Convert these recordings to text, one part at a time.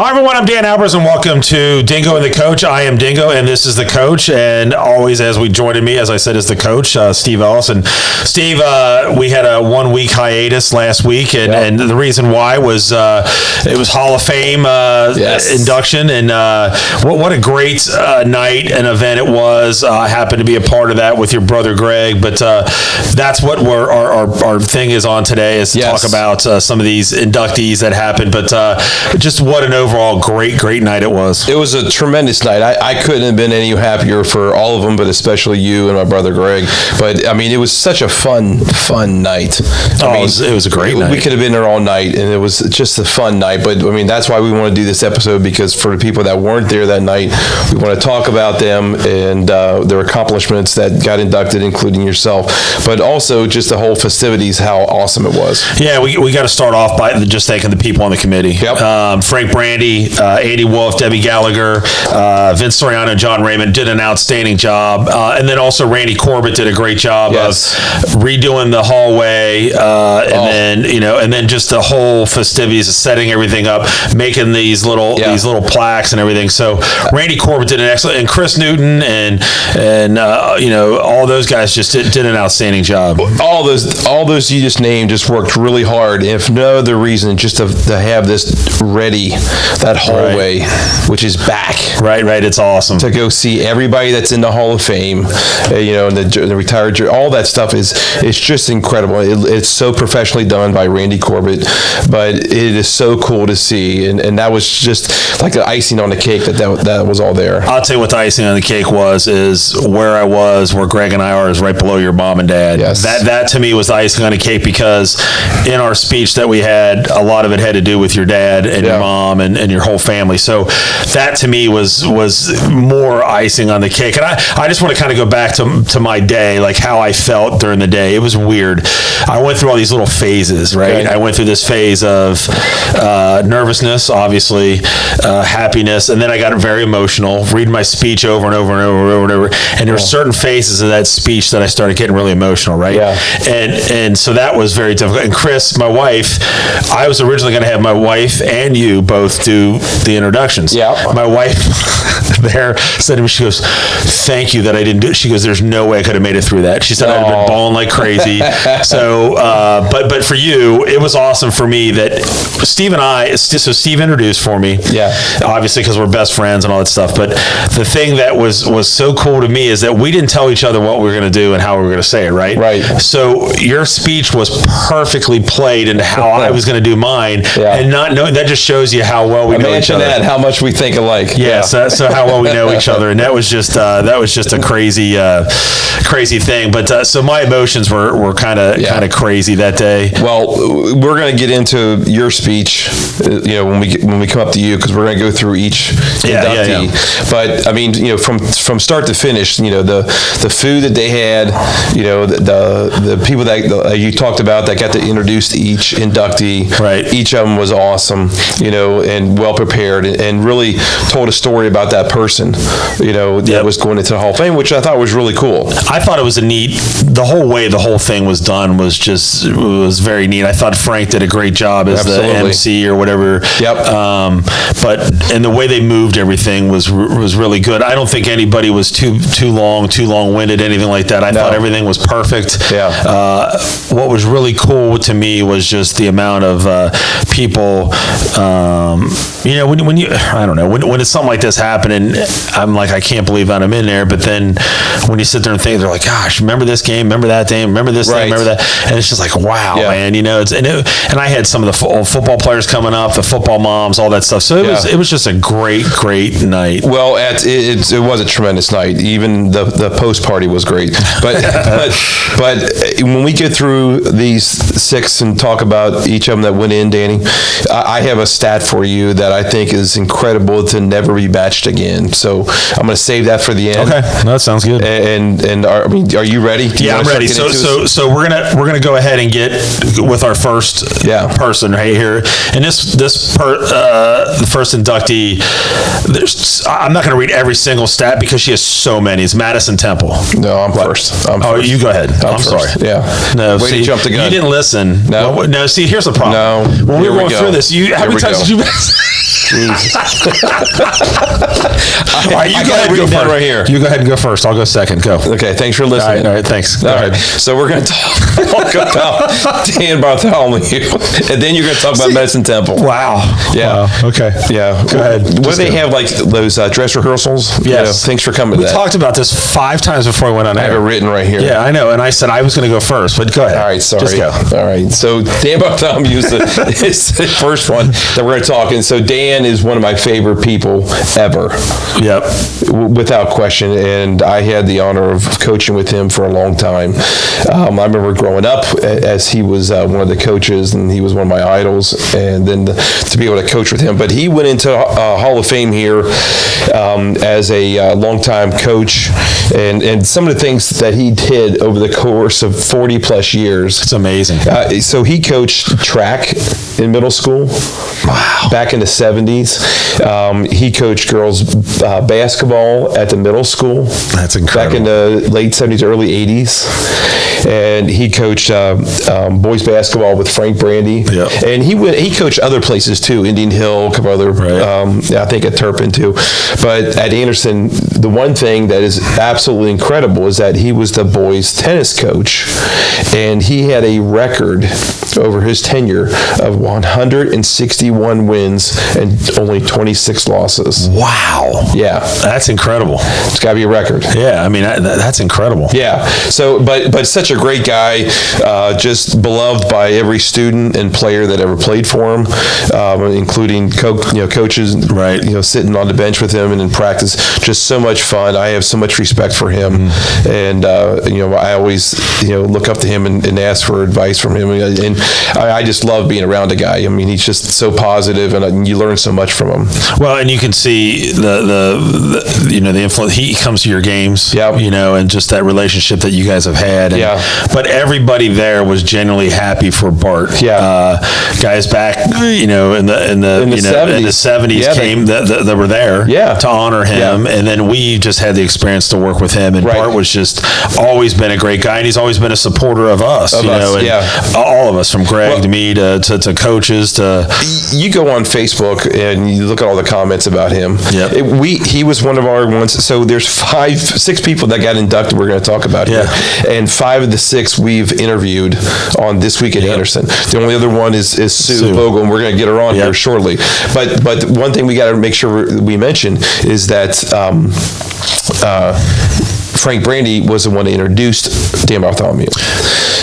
Hi, everyone. I'm Dan Albers, and welcome to Dingo and the Coach. I am Dingo, and this is the Coach. And always, as we joined me, as I said, is the Coach, Steve Ellis. And Steve, we had a 1 week hiatus last week, and the reason why was it was Hall of Fame induction, and what a great night and event it was. I happened to be a part of that with your brother Greg, but that's what our thing is on today, is to talk about some of these inductees that happened. But just what an overall great night it was. It was a tremendous night. I couldn't have been any happier for all of them, but especially you and my brother Greg. But I mean, it was such a fun night. It was a great night. We could have been there all night, and it was just a fun night. But I mean, that's why we want to do this episode, because for the people that weren't there that night, we want to talk about them and their accomplishments that got inducted, including yourself, but also just the whole festivities, how awesome it was. Yeah, we got to start off by just thanking the people on the committee. Yep. Frank Brandy, Andy Wolf, Debbie Gallagher, Vince Soriano, and John Raymond did an outstanding job. And then also Randy Corbett did a great job of redoing the hallway, and then just the whole festivities, setting everything up, making these little plaques and everything. So Randy Corbett did an excellent, and Chris Newton and all those guys just did an outstanding job. All those you just named just worked really hard, if no other reason, just to have this ready, that hallway, which is back. Right. It's awesome to go see everybody that's in the Hall of Fame, and the retired, all that stuff it's just incredible. It's so professionally done by Randy Corbett, but it is so cool to see, and that was just like the icing on the cake that was all there. I'll tell you what the icing on the cake is where I was, where Greg and I are, is right below your mom and dad. Yes. That to me was the icing on the cake, because in our speech that we had, a lot of it had to do with your dad and your mom and your whole family. So that to me was more icing on the cake. And I just want to kind of go back to my day, like how I felt during the day. It was weird. I went through all these little phases, right? Okay. I went through this phase of nervousness, obviously, happiness, and then I got very emotional, reading my speech over and over and over and over. And there were certain phases of that speech that I started getting really emotional, right? Yeah. And so that was very difficult. And Chris, my wife, I was originally going to have my wife and you both do the introductions. Yeah. My wife there said to me, she goes, "Thank you that I didn't do it." She goes, "There's no way I could have made it through that." She said, "I'd have been bawling like crazy." So, but for you, it was awesome for me that Steve and I, so Steve introduced for me. Yeah. Obviously, because we're best friends and all that stuff. But the thing that was so cool to me is that we didn't tell each other what we were going to do and how we were going to say it, right? Right. So your speech was perfectly played into how I was going to do mine, and not knowing, that just shows you how well we know each other. That, how much we think alike. Yeah. So how well we know each other, and that was just a crazy thing. But so my emotions were kind of crazy that day. Well, we're going to get into your speech, when we come up to you, because we're going to go through each inductee. Yeah. But I mean, from start to finish, the food that they had, the people that you talked about that got to introduce each inductee. Right. Each of them was awesome, and well prepared, and really told a story about that person, that was going into the Hall of Fame, which I thought was really cool. I thought it was the whole thing was done was very neat. I thought Frank did a great job as the MC or whatever. Yep. And the way they moved everything was really good. I don't think anybody was too long-winded, anything like that. I thought everything was perfect. Yeah. What was really cool to me was just the amount of people. When it's something like this happening, I'm like, I can't believe that I'm in there. But then when you sit there and think, they're like, gosh, remember this game, remember that day, remember this thing, remember that, and it's just like, wow, man, and I had some of the football players coming up, the football moms, all that stuff. So it was just a great night. Well, it was a tremendous night. Even the post party was great. But when we get through these six and talk about each of them that went in, Danny, I have a stat for you that I think is incredible to never be matched again. So I'm going to save that for the end. Okay, that sounds good. And are you ready? I'm ready. So we're gonna go ahead and get with our first person right here. And the first inductee. I'm not going to read every single stat because she has so many. It's Madison Temple. No, I'm first. You go ahead. I'm sorry. Yeah. No, way to jump the gun. You didn't listen. No. No. See, here's the problem. No. When we were going through this, how many times did you? Jesus. All right, you go ahead and go first. Right here. You go ahead and go first. I'll go second. Go. Okay, thanks for listening. All right, thanks. All right, so we're going to talk about Dan Bartholomew, and then you're going to talk about Medicine Temple. Wow. Yeah. Wow. Okay. Yeah. Go ahead. What do they have, like those dress rehearsals? Yes. You know, thanks for coming to that. We talked about this 5 times before we went on air. I have it written right here. Yeah, I know. And I said I was going to go first, but go ahead. All right, sorry. Just go. All right. So Dan Bartholomew is the first one that we're going to talk. And so Dan is one of my favorite people ever. Yep. Without question. And I had the honor of coaching with him for a long time. I remember growing up as he was one of the coaches, and he was one of my idols, and then to be able to coach with him. But he went into Hall of Fame here as a longtime coach, and some of the things that he did over the course of 40 plus years. It's amazing. So he coached track in middle school. Wow. Back in the 70s. He coached girls basketball at the middle school. That's incredible. Back in the late 70s, early 80s. And he coached boys basketball with Frank Brandy. Yep. And he coached other places too, Indian Hill, a couple other, I think at Turpin too. But at Anderson, the one thing that is absolutely incredible is that he was the boys tennis coach, and he had a record over his tenure of 161 wins and only 26 losses. Wow. Yeah. That's incredible. It's got to be a record. Yeah, I mean, that's incredible. Yeah. So, but such a great guy, just beloved by every student and player that ever played for him, including coaches, right? Sitting on the bench with him and in practice. Just so much fun. I have so much respect for him, and I always look up to him and ask for advice from him, and I just love being around a guy. I mean, he's just so positive, and you learn so much from him. Well, and you can see the influence. He comes to your games, and just that relationship that you guys have had. And, but everybody there was genuinely happy for Bart. Yeah. Guys back, in the 70s came that were there to honor him, and then we just had the experience to work with him. And Bart was just always been a great guy, and he's always been a supporter of us. All of us, from Greg to me to coaches to. You go on Facebook and you look at all the comments about him. He was one of our ones. So there's 6 people that got inducted. We're going to talk about here, and 5 of the 6 we've interviewed on This Week at Anderson. The only other one is Sue Vogel, and we're going to get her on here shortly. But one thing we got to make sure we mention is that. Frank Brandy was the one that introduced Dan Bartholomew,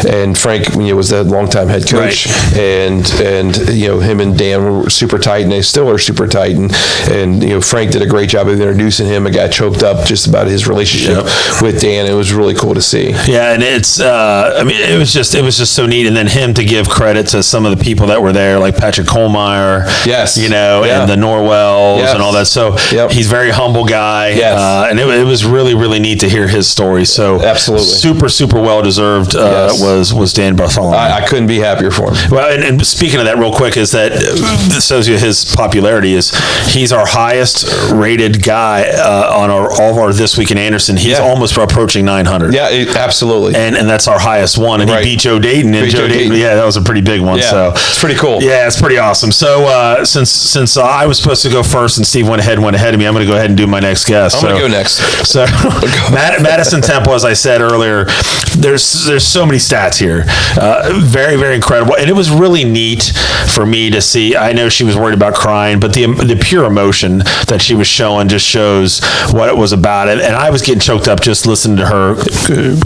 and Frank was the longtime head coach, and him and Dan were super tight, and they still are super tight, and Frank did a great job of introducing him. I got choked up just about his relationship with Dan. It was really cool to see. Yeah, and it's it was just so neat, and then him to give credit to some of the people that were there, like Patrick Kohlmeyer, and the Norwells and all that. So he's a very humble guy, and it was really, really neat to hear his story. So absolutely, super well deserved was Dan Bartholomew. I couldn't be happier for him. Well, and speaking of that, real quick, is that this shows you his popularity. Is he's our highest rated guy on all of our This Week in Anderson. He's almost approaching 900. Yeah, absolutely. And that's our highest one. And he beat Joe Dayton. And Joe Dayton, that was a pretty big one. Yeah, so it's pretty cool. Yeah, it's pretty awesome. So since I was supposed to go first and Steve went ahead of me, I'm going to go ahead and do my next guest. I'm going to go next. So Madison Temple, as I said earlier, there's so many stats here. Very, very incredible. And it was really neat for me to see. I know she was worried about crying, but the pure emotion that she was showing just shows what it was about. And I was getting choked up just listening to her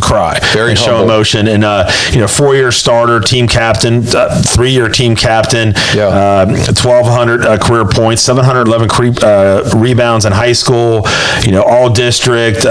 cry. Very humble. Show emotion. And 4-year starter, team captain, 3-year team captain, 1,200 career points, 711 rebounds in high school, all district.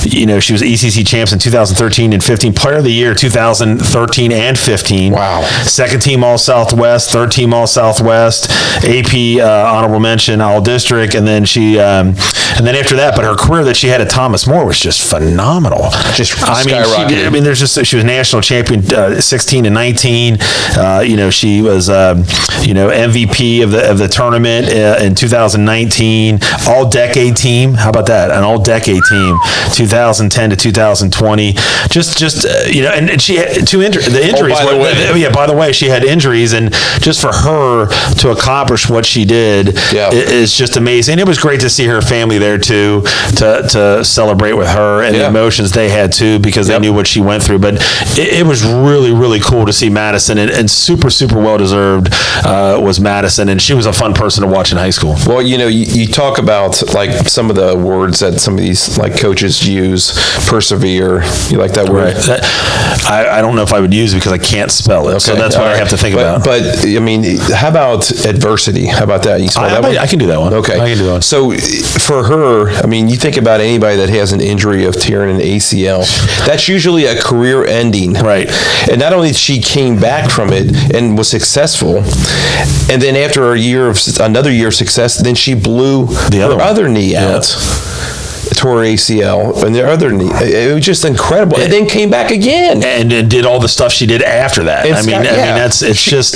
She was ECC champs in 2013 and 15, player of the year 2013 and 15. Wow. Second team All Southwest, third team All Southwest, AP honorable mention All District, and then and then after that, but her career that she had at Thomas More was just phenomenal. Just skyrocketed. She was national champion 16 and 19. She was MVP of the tournament in 2019. All decade team. How about that? An all decade team. 2010 to 2020. And and she had two injuries. The injuries. by the way. By the way, she had injuries, and just for her to accomplish what she did is just amazing. And it was great to see her family there too, to celebrate with her and the emotions they had too, because they knew what she went through. But it was really, really cool to see Madison, and super, super well deserved was Madison, and she was a fun person to watch in high school. Well, you talk about like some of the words that some of these like coaches use, persevere. You like that word? Right. I don't know if I would use it because I can't spell it, so that's what I have to think about. But I mean, how about adversity? How about that? You spell that one? I can do that one. Okay, I can do that one. So for her, I mean, you think about anybody that has an injury of tearing an ACL, that's usually a career ending, right? And not only she came back from it and was successful, and then after another year of success, then she blew her other knee out. Tore ACL and the other knee. It was just incredible, and then came back again, and did all the stuff she did after that. I mean, she's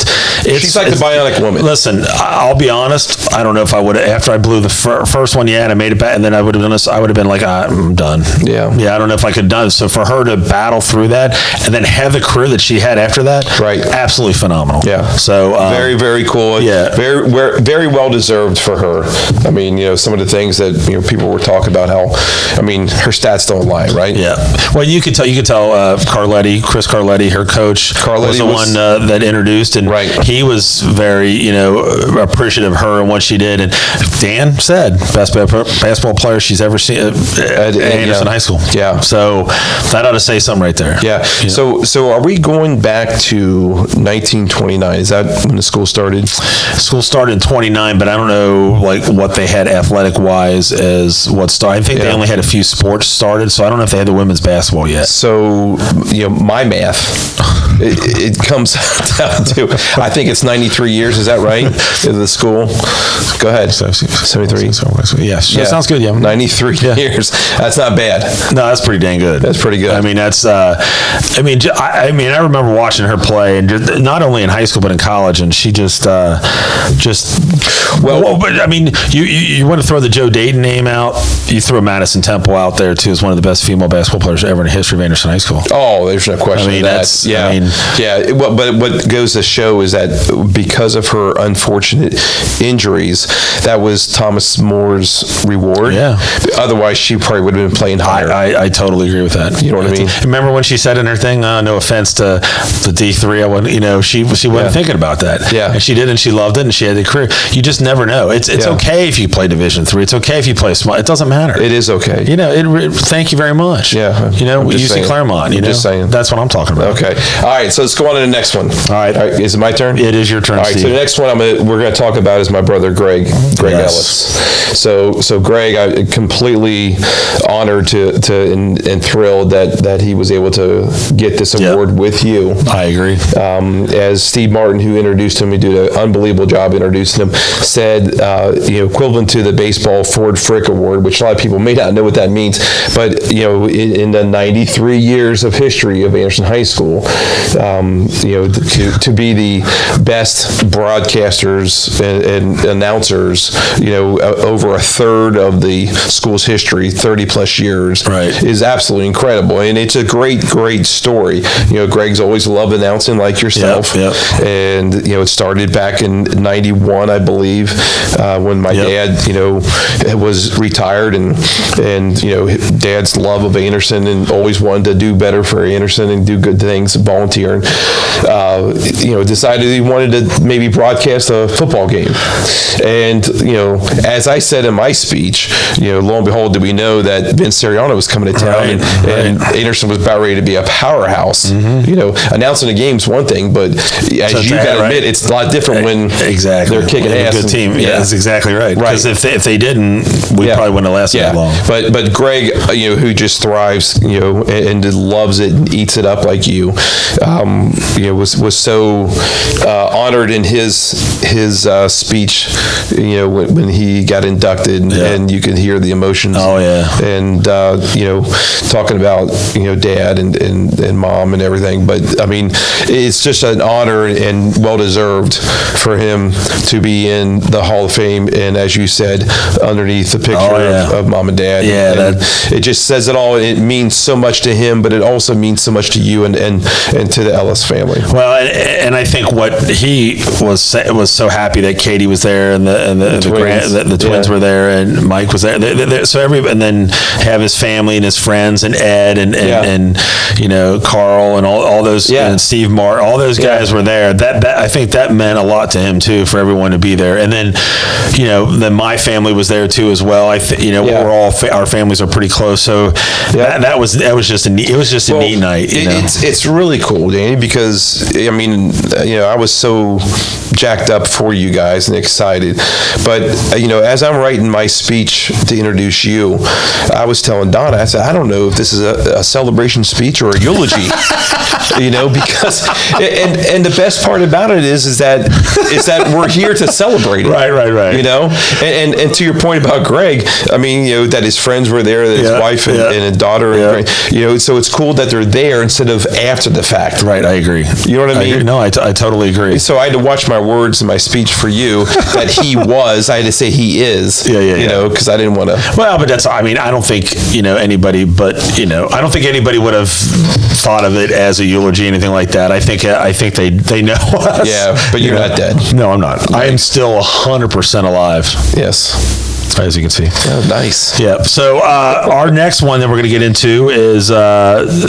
like the bionic woman. Listen, I'll be honest. I don't know if I would have, after I blew the first one, and I made it back, and then I would have been like, I'm done. Yeah. I don't know if I could have done it. So for her to battle through that and then have the career that she had after that, right? Absolutely phenomenal. Yeah. So very, very cool. Yeah. Very well deserved for her. I mean, some of the things that people were talking about, how, I mean, her stats don't lie, right? Yeah. Well, you could tell Chris Carletti, her coach, was the one that introduced, and he was very, appreciative of her and what she did. And Dan said, best basketball player she's ever seen at Anderson High School. Yeah. So that ought to say something right there. Yeah. So are we going back to 1929? Is that when the school started? School started in 29, but I don't know what they had athletic wise as what started. I think they only had a few sports started, so I don't know if they had the women's basketball yet. So, my math, it comes down to, I think it's 93 years. Is that right? The school. Go ahead. 73. Yes. That sounds good. Yeah. 93 years. That's not bad. No, that's pretty dang good. That's pretty good. I mean, I remember watching her play, and just, not only in high school but in college, and she but I mean, you want to throw the Joe Dayton name out? You throw Madison Temple out there too as one of the best female basketball players ever in the history of Anderson High School. Oh, there's no question. I mean, but what goes to show is that because of her unfortunate injuries, that was Thomas Moore's reward. Yeah. Otherwise, she probably would have been playing higher. I totally agree with that. You know what I mean? Remember when she said in her thing, no offense to the D3, she wasn't thinking about that. Yeah. And she did, and she loved it, and she had a career. You just never know. It's okay if you play Division III. It's okay if you play small. It doesn't matter. It is okay. Thank you very much. Yeah. UC Claremont. Just saying. That's what I'm talking about. Okay. All right. So let's go on to the next one. All right. Is it my turn? It is your turn. All right. Steve. So the next one we're going to talk about is my brother Greg Ellis. So Greg, I'm completely honored and thrilled that he was able to get this award with you. I agree. As Steve Martin, who introduced him, he did an unbelievable job introducing him, said, equivalent to the baseball Ford Frick Award, which a lot of people may not know what that means, but in the 93 years of history of Anderson High School, to be the best broadcasters and announcers, over a third of the school's history, 30 plus years, is absolutely incredible, and it's a great story. Greg's always loved announcing, like yourself, and it started back in '91, I believe, when my dad, was retired, and Dad's love of Anderson and always wanted to do better for Anderson and do good things, volunteering, decided he wanted to maybe broadcast a football game. And, as I said in my speech, lo and behold, did we know that Vince Siriano was coming to town, and Anderson was about ready to be a powerhouse. Announcing a game's one thing, but as you got to admit, it's a lot different when they're kicking ass. A good team. Yeah, that's exactly right. Because if they didn't, we probably wouldn't have lasted that long. But Greg, who just thrives, and loves it and eats it up like you, was so honored in his speech, when he got inducted, and you could hear the emotions. Oh yeah. And talking about Dad and Mom and everything. But I mean, it's just an honor and well deserved for him to be in the Hall of Fame, and as you said, underneath the picture of Mom mom and dad. Yeah, and it just says it all. It means so much to him, but it also means so much to you and to the Ellis family. Well, and I think what he was so happy that Katie was there and the twins were there and Mike was there. And then have his family and his friends and Ed and Carl and all those and Steve Martin, all those guys were there. That I think that meant a lot to him too, for everyone to be there. And then then my family was there too as well. We're all our families are pretty close, so that was just a neat night. It's really cool, Danny, because I was so jacked up for you guys and excited, but as I'm writing my speech to introduce you, I was telling Donna, I said, I don't know if this is a celebration speech or a eulogy. Because and the best part about it is that we're here to celebrate it. Right. And to your point about Greg, that his friends were there, that his wife and his daughter, and so it's cool that they're there instead of after the fact. Right, I agree. You know what I mean? No, I totally agree. So I had to watch my words in my speech for you that he was. I had to say he is. Because I didn't want to. Well, but that's. I don't think anybody, but I don't think anybody would have thought of it as a eulogy, anything like that. I think they know us. Yeah, but you're not dead. No, I'm not. Right. I am still 100% alive. Yes. As you can see. Oh, nice. Yeah. So our next one that we're going to get into is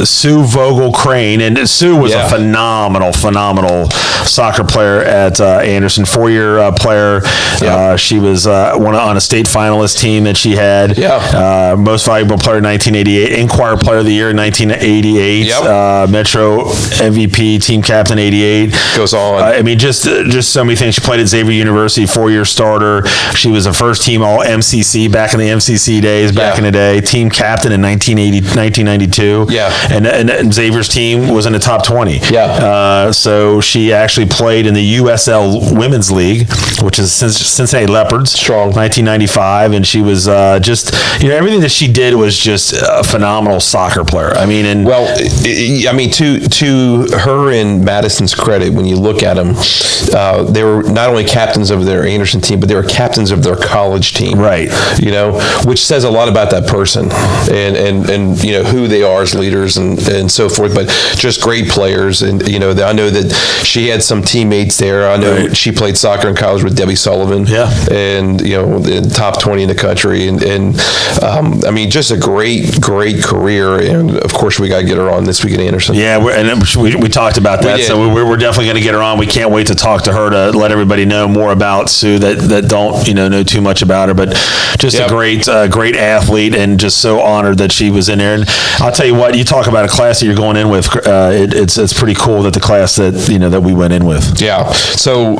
Sue Vogel Crane. And Sue was a phenomenal soccer player at Anderson, 4-year player. Yeah. She was on a state finalist team that she had. Yeah. Most valuable player in 1988. Inquirer Player of the Year in 1988. Yep. Metro MVP, team captain 88. Goes on. Just so many things. She played at Xavier University, 4-year starter. She was a first team all MCC back in the MCC days, back in the day. Team captain in 1992. Yeah. And Xavier's team was in the top 20. Yeah. So she actually played in the USL Women's League, which is Cincinnati Leopards. Strong. 1995. And she was everything that she did was just a phenomenal soccer player. To her and Madison's credit, when you look at them, they were not only captains of their Anderson team, but they were captains of their college team. Right. Which says a lot about that person and who they are as leaders and so forth, but just great players. And, I know that she had some teammates there. I know she played soccer in college with Debbie Sullivan. Yeah. And, the top 20 in the country. And just a great career. And, of course, we got to get her on this week at Anderson. Yeah, we talked about that. So we're definitely going to get her on. We can't wait to talk to her to let everybody know more about Sue that don't, know too much about her. But just a great athlete, and just so honored that she was in there. And I'll tell you what, you talk about a class that you're going in with. It's pretty cool that the class that we went in with. Yeah. So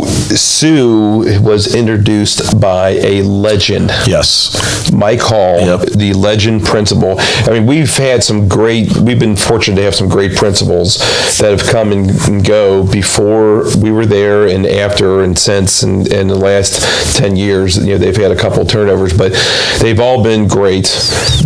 Sue was introduced by a legend. Yes. Mike Hall, the legend principal. We've been fortunate to have some great principals that have come and go before we were there and after and since and in the last 10 years. They've had a couple of turnovers, but they've all been great.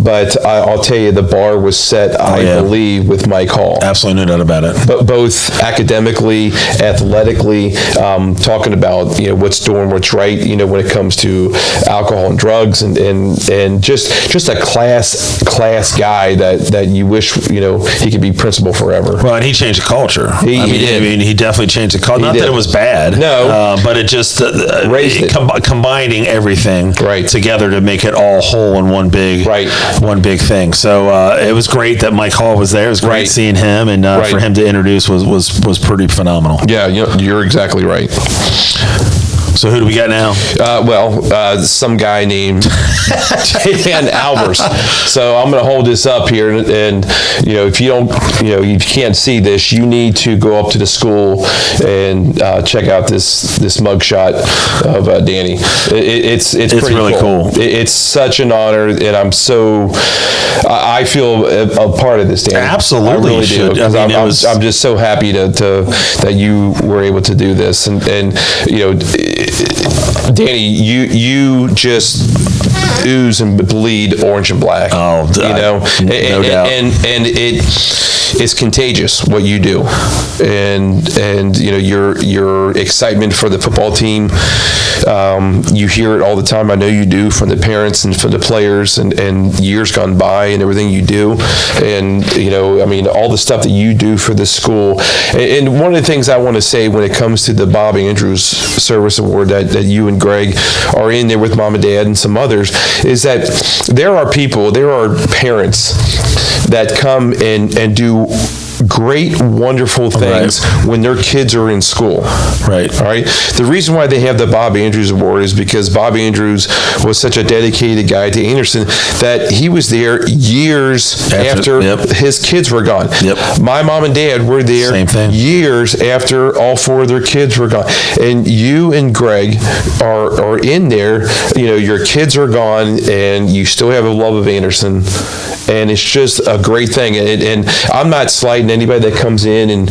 But I'll tell you, the bar was set, I believe, with Mike Hall. Absolutely no doubt about it. But both academically, athletically, talking about what's doing what's right, when it comes to alcohol and drugs, and just a class guy that you wish he could be principal forever. Well, and he changed the culture. He did. He definitely changed the culture. Not that it was bad. No, but it just raised it. Combining everything together to make it all whole in one big thing. So it was great that Mike Hall was there. It was great seeing him, and for him to introduce was pretty phenomenal. Yeah, you're exactly right. So who do we got now? Some guy named Dan Albers. So I'm going to hold this up here, and if you can't see this, you need to go up to the school and check out this mugshot of Danny. It's pretty really cool. It's such an honor, and I feel a part of this, Danny. Absolutely, I really do. I'm just so happy that you were able to do this, and Danny, you just ooze and bleed orange and black. Oh, no doubt. And it's contagious what you do, and your excitement for the football team. You hear it all the time. I know you do, from the parents and from the players, and years gone by and everything you do, and all the stuff that you do for the school. And one of the things I want to say when it comes to the Bob Andrews Service Award that you and Greg are in there with Mom and Dad and some others, is that there are parents that come and do great, wonderful things when their kids are in school. Right. All right. The reason why they have the Bob Andrews Award is because Bob Andrews was such a dedicated guy to Anderson that he was there years after his kids were gone. Yep. My mom and dad were there Same thing. years after all four of their kids were gone. And you and Greg are in there. Your kids are gone, and you still have a love of Anderson. And it's just a great thing. And I'm not slighting anybody that comes in and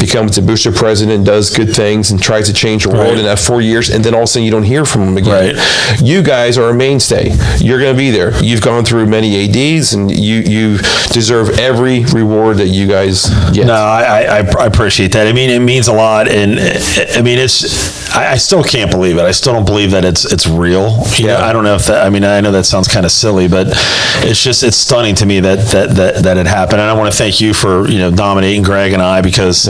becomes the booster president and does good things and tries to change the world in that 4 years, and then all of a sudden you don't hear from them again. Right. You guys are a mainstay. You're going to be there. You've gone through many ADs, and you deserve every reward that you guys get. No, I appreciate that. I mean, it means a lot, and I mean, I still can't believe it. I still don't believe that it's real. I don't know if that. I mean, I know that sounds kind of silly, but it's stunning to me that it happened. And I want to thank you for nominating Greg and I, because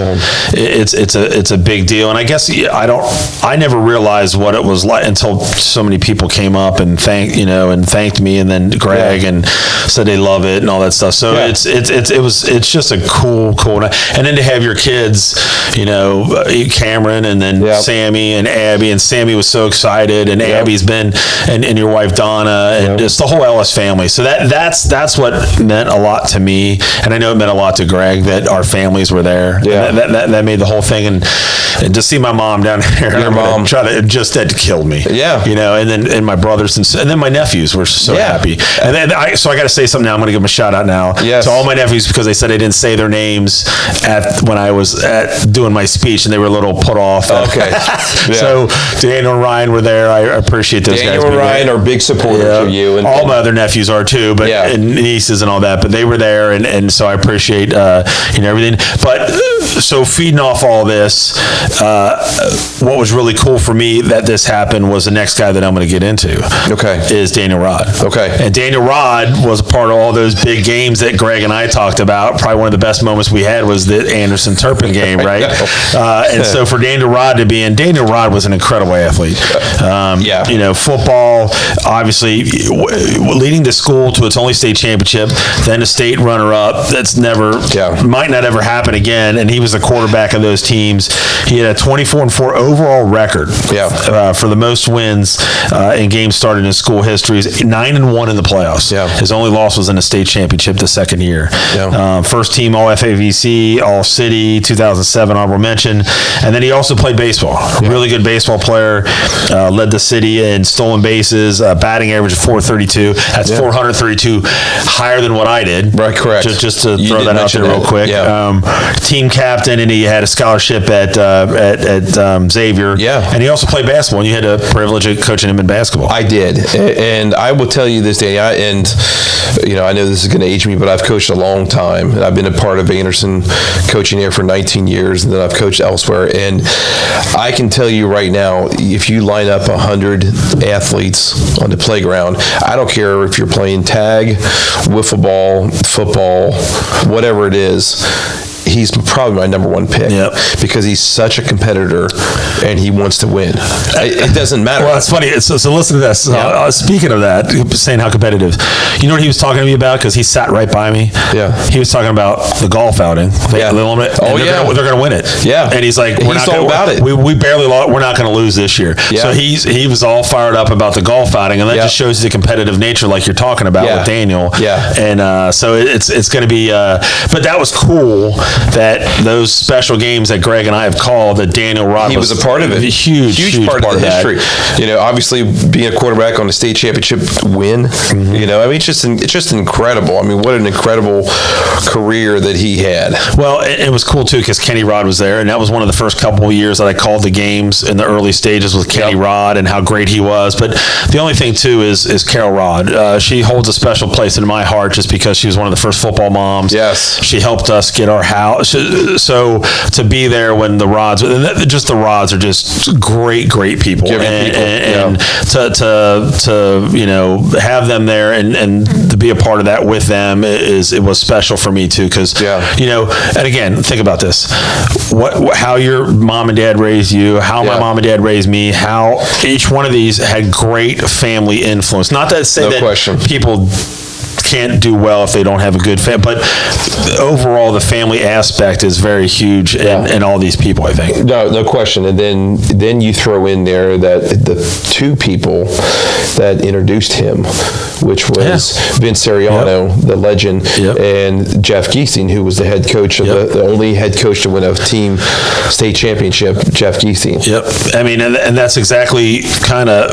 it's a big deal. And I guess I never realized what it was like until so many people came up and thanked me, and then Greg and said they love it and all that stuff. So it's just a cool and then to have your kids, Cameron and then Sammy and Abby, and Sammy was so excited, and Abby's been and your wife Donna, and just the whole Ellis family. So that's what meant a lot to me, and I know it meant a lot to Greg that our families were there. Yeah. That made the whole thing, and to see my mom down there, your mom that killed me. Yeah. And my brothers and then my nephews were so happy. And then I got to say something now. I'm going to give them a shout out now to all my nephews, because they said I didn't say their names when I was doing my speech, and they were a little put off. Okay. So Daniel and Ryan were there. I appreciate those guys. Daniel and Ryan are big supporters of you. And all my other nephews are too, but and nieces and all that. But they were there, and so I appreciate everything. But so feeding off all this, what was really cool for me that this happened was the next guy that I'm going to get into. Okay. Is Daniel Rod. Okay. And Daniel Rod was a part of all those big games that Greg and I talked about. Probably one of the best moments we had was the Anderson Turpin game, right? And so for Daniel Rod to be in, Daniel Rod was an incredible athlete. Football, obviously, leading the school to its only state championship, then a state runner-up. That's might not ever happen again. And he was the quarterback of those teams. He had a 24-4 overall record for the most wins in games started in school history. 9-1 in the playoffs. Yeah. His only loss was in the state championship the second year. Yeah. First team All FAVC, All City, 2007 honorable mention, and then he also played baseball. Really good baseball player. Led the city in stolen bases, batting average of .432. That's .432 higher than what I did. Right, correct. Just to throw that out there real quick. Team captain, and he had a scholarship at Xavier. Yeah. And he also played basketball, and you had the privilege of coaching him in basketball. I did. And I will tell you this, Danny, I know this is going to age me, but I've coached a long time. I've been a part of Anderson, coaching here for 19 years, and then I've coached elsewhere. And I can tell you right now, if you line up 100 athletes on the playground, I don't care if you're playing tag, wiffle ball, football, whatever it is, he's probably my number one pick because he's such a competitor and he wants to win. It doesn't matter. Well, it's funny. So listen to this. Speaking of that, saying how competitive, you know what he was talking to me about? Because he sat right by me. Yeah. He was talking about the golf outing. They're going to win it. Yeah. And he's like, we're not all about it. We barely lost. We're not going to lose this year. Yeah. So he was all fired up about the golf outing, and that just shows the competitive nature, like you're talking about with Daniel. Yeah. And so it's going to be. But that was cool. that those special games that Greg and I have called, that Daniel Rod he was a part of it. A huge part of the history. You know, obviously being a quarterback on a state championship win. You know, I mean, it's just incredible. I mean, what an incredible career that he had. Well, it was cool too because Kenny Rod was there, and that was one of the first couple of years that I called the games in the early stages with Kenny Rod and how great he was. But the only thing too is Carol Rod. She holds a special place in my heart just because she was one of the first football moms. Yes, she helped us get our house. So to be there when the Rods, just the Rods are just great people, and to you know have them there and to be a part of that with them it was special for me too because you know, and again, think about this: how your mom and dad raised you, how my mom and dad raised me, how each one of these had great family influence. Not to say people can't do well if they don't have a good family, but overall the family aspect is very huge in all these people, I think. No question. And then you throw in there that the two people that introduced him, which was Vince Ariano, the legend, and Jeff Giesing, who was the head coach of the only head coach to win a team state championship, Jeff Giesing. Yep. I mean, and that's exactly kind of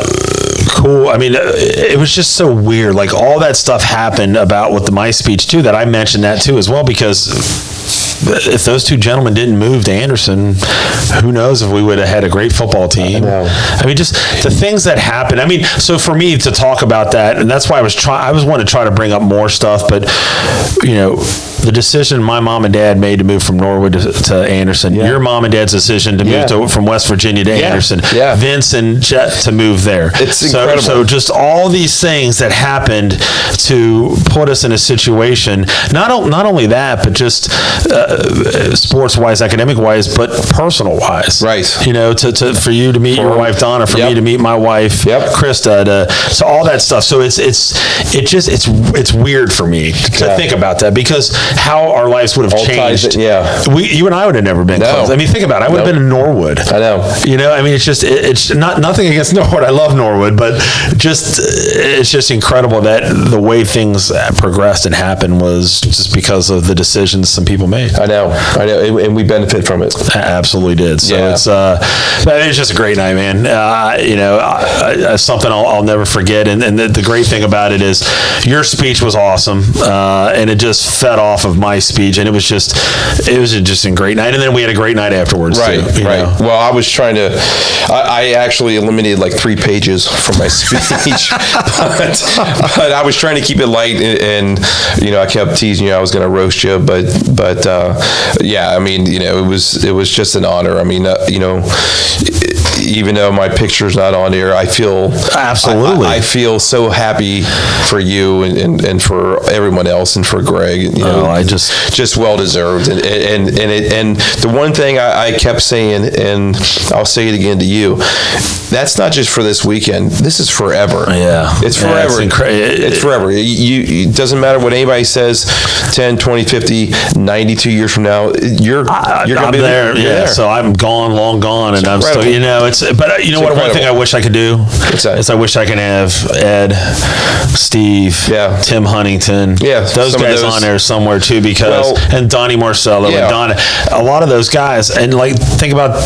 cool. I mean, it was just so weird. Like all that stuff happened about with my speech too, that I mentioned that too as well, because if those two gentlemen didn't move to Anderson, who knows if we would have had a great football team. I mean, just the things that happen. I mean, so for me to talk about that, and that's why I was wanting to try to bring up more stuff, but you know, the decision my mom and dad made to move from Norwood to Anderson, your mom and dad's decision to move from West Virginia to Anderson, Vince and Jet to move there. It's incredible. So just all these things that happened to put us in a situation, not only that, but just sports-wise, academic-wise, but personal-wise. Right. You know, for you to meet your wife Donna, for me to meet my wife Krista, so all that stuff. So it's weird for me to think about that, because how our lives would have changed. You and I would have never been close. I mean, think about it. I would have been in Norwood. I know. You know, I mean, it's not nothing against Norwood. I love Norwood, but it's just incredible that the way things progressed and happened was just because of the decisions some people made. I know, and we benefit from it. Absolutely did. So it's just a great night, man. You know, something I'll never forget. And the great thing about it is your speech was awesome, and it just fed off of my speech, and it was just a great night. And then we had a great night afterwards. Right. Too, right. Know? Well, I was trying to. I actually eliminated like 3 pages from my speech, but I was trying to keep it light, and you know, I kept teasing you I was going to roast you, but yeah, I mean, you know, it was just an honor. I mean, you know, even though my picture's not on there, I feel absolutely. I feel so happy for you and for everyone else and for Greg. You know, I just well deserved. And the one thing I kept saying, and I'll say it again to you, that's not just for this weekend. This is forever. Yeah, it's forever. It's forever. It doesn't matter what anybody says. 10, 20, 50, 92 years from now, you're going to be there. There. So I'm gone, long gone, and I'm still. You know, but you know what? One thing I wish I could do is I wish I could have Ed, Steve, Tim Huntington, those guys on there somewhere too, because and Donnie Marcello and Donna, a lot of those guys, and like think about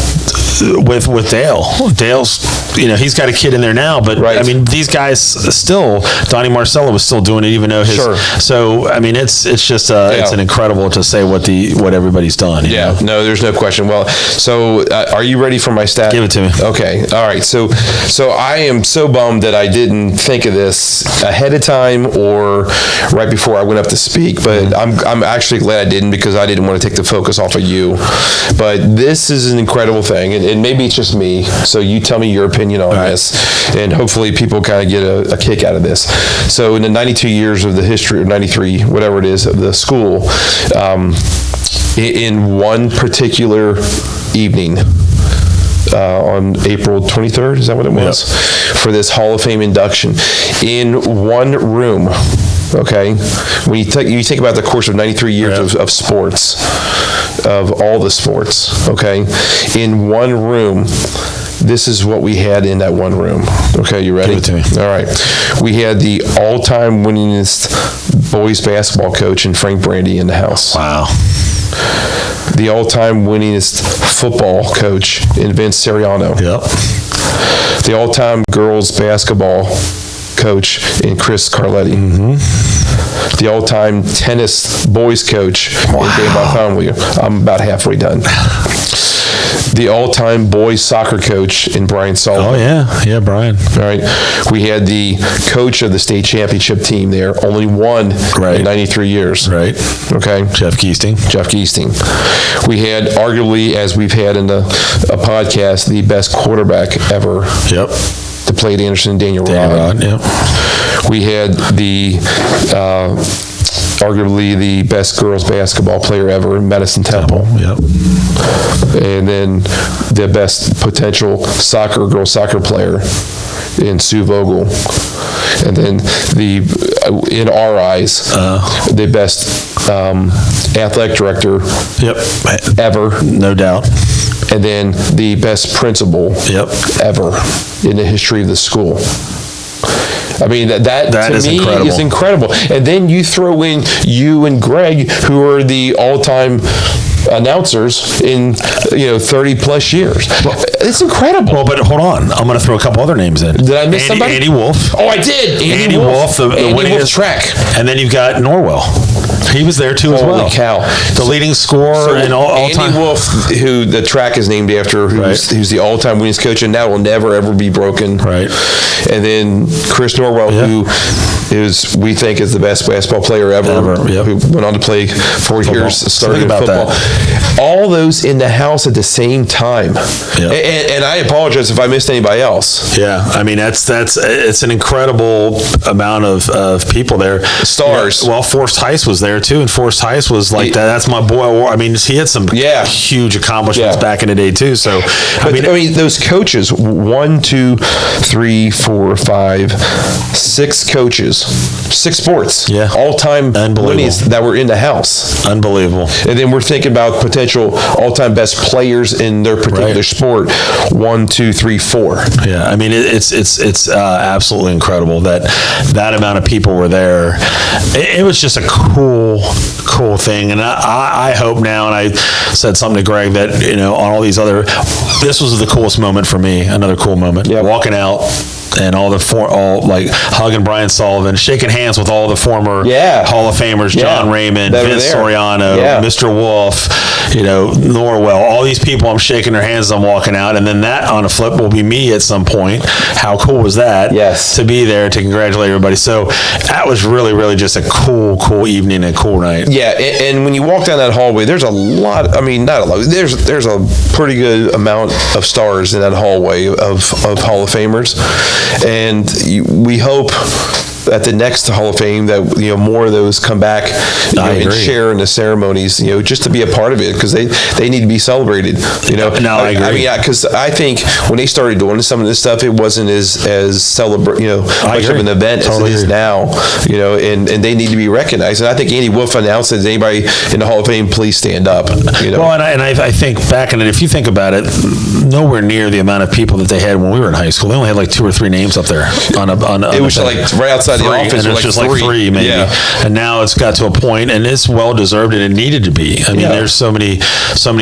with Dale. Dale's, you know, he's got a kid in there now, but I mean, these guys still, Donnie Marcello was still doing it, even though his. So I mean, it's just it's an incredible to say what everybody's done. You know? No, there's no question. Well, so are you ready for my stat? Give it to me. Okay, all right. So I am so bummed that I didn't think of this ahead of time or right before I went up to speak, but I'm actually glad I didn't, because I didn't want to take the focus off of you. But this is an incredible thing, and maybe it's just me. So you tell me your opinion on this, and hopefully people kind of get a kick out of this. So in the 92 years of the history, or 93, whatever it is, of the school, in one particular evening, on April 23rd, is that what it was? For this Hall of Fame induction, in one room. Okay, when you think about the course of 93 years of sports, of all the sports, okay, in one room, this is what we had in that one room. Okay, you ready? Give it to me. All right. We had the all-time winningest boys basketball coach in Frank Brandy in the house. Wow. The all-time winningest football coach in Vince Sirianno. Yep. The all-time girls basketball coach in Chris Carletti. The all-time tennis boys coach in Dave Bartholomew. I'm about halfway done. The all-time boys soccer coach in Brian Sullivan. Oh, yeah, Brian. All right. We had the coach of the state championship team there, only one in 93 years. Right. Okay. Jeff Geesting. We had, arguably, as we've had in a podcast, the best quarterback ever. Yep. To play at Anderson, Daniel Rod. Yep. We had the arguably the best girls basketball player ever, Madison Temple. Yep. And then the best potential girls soccer player in Sue Vogel. And then in our eyes, the best athletic director ever. No doubt. And then the best principal ever in the history of the school. I mean, that to me is incredible. And then you throw in you and Greg, who are the all-time announcers in 30 plus years. Well, it's incredible. Well, but hold on, I'm going to throw a couple other names in. Did I miss somebody? Andy Wolf. Oh, I did. Andy Wolf, the winningest track. And then you've got Norwell. He was there too as well. Holy cow! The leading scorer in all time. Andy Wolf, who the track is named after, who's the all-time winningest coach, and that will never ever be broken. Right. And then Chris Norwell, who we think is the best basketball player ever. Who went on to play 4 years, started in football. That. All those in the house at the same time. Yep. And I apologize if I missed anybody else. Yeah, I mean it's an incredible amount of people there. Stars. Well, Forrest Heist was there too, and Forrest Heist was like that. That's my boy. I mean, he had some huge accomplishments back in the day too. So I mean those coaches, 1, 2, 3, 4, 5, 6 coaches, 6 sports, all-time winnings that were in the house. Unbelievable. And then we're thinking about potential all-time best players in their particular sport. 1, 2, 3, 4. Yeah, I mean it's absolutely incredible that amount of people were there. It was just a cool thing, and I hope now, and I said something to Greg that on all these other, this was the coolest moment for me. Another cool moment. Walking out. And all like hugging Brian Sullivan, shaking hands with all the former Hall of Famers, John Raymond, Vince Soriano, Mr. Wolf, Norwell, all these people I'm shaking their hands as I'm walking out. And then that on a flip will be me at some point. How cool was that? Yes. To be there to congratulate everybody. So that was really, really just a cool evening and a cool night. Yeah. And when you walk down that hallway, there's a lot, I mean, not a lot, there's a pretty good amount of stars in that hallway of Hall of Famers. And we hope at the next Hall of Fame that more of those come back and share in the ceremonies, just to be a part of it, because they need to be celebrated. No, I agree. I mean, because I think when they started doing some of this stuff, it wasn't as much of an event as it is now. And they need to be recognized. And I think Andy Wolf announced that anybody in the Hall of Fame, please stand up. Well, and I think back in it, if you think about it, nowhere near the amount of people that they had when we were in high school. They only had like 2 or 3 names up there it was like right outside the office, and it's just like 3 maybe. And now it's got to a point, and it's well deserved, and it needed to be. I mean, there's so many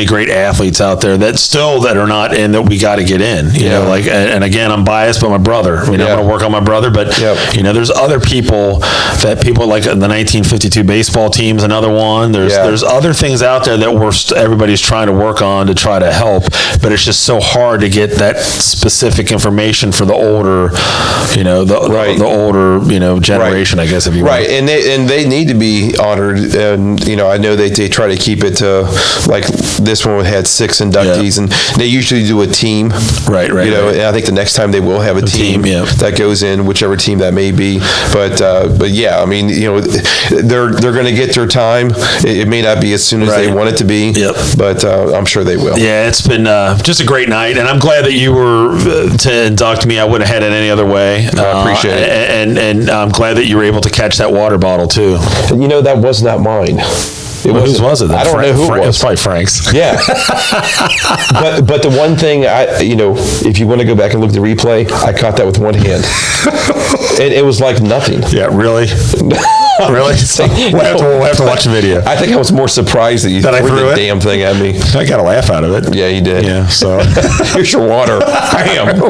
great athletes out there that are not in, that we got to get in. And again, I'm biased, but my brother. I mean, I'm going to work on my brother, but there's other people like the 1952 baseball team's another one. There's other things out there that everybody's trying to work on to try to help, but it's just so hard to get that specific information for the older, the older, generation, I guess, if you will. Right, and they need to be honored. And I know they try to keep it to, like, this one had 6 inductees, and they usually do a team. Right. And I think the next time they will have a team that goes in, whichever team that may be. But yeah, I mean, they're going to get their time. It may not be as soon as they want it to be. But I'm sure they will. Yeah, it's been just a great night, and I'm glad that you were to induct me. I wouldn't have had it any other way. I appreciate it. And I'm glad that you were able to catch that water bottle too. That was not mine. Whose was it? I don't know who it was. It was probably Frank's. Yeah. but the one thing, if you want to go back and look at the replay, I caught that with one hand. And it was like nothing. Yeah, really? Really? So we'll have to watch the video. I think I was more surprised that you That I threw threw the it? damn thing at me. I got a laugh out of it. Yeah, you did. Yeah, so. Here's your water. Bam.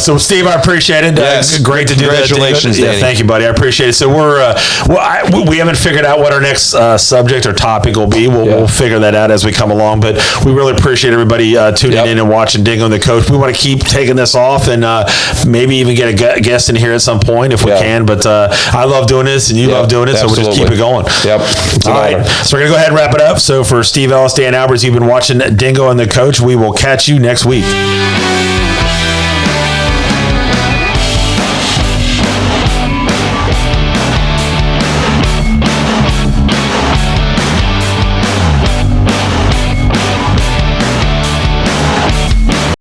So Steve, I appreciate it. Yes. Great to do that. Congratulations, Danny. Yeah, thank you, buddy. I appreciate it. So we haven't figured out what our next subject or topic will be. We'll figure that out as we come along. But we really appreciate everybody tuning in and watching Dingo and the Coach. We want to keep taking this off and maybe even get a guest in here at some point if we can. But I love doing this and you love doing it, so we'll just keep it going. Yep. All right. So we're gonna go ahead and wrap it up. So for Steve Ellis, Dan Alberts, you've been watching Dingo and the Coach. We will catch you next week.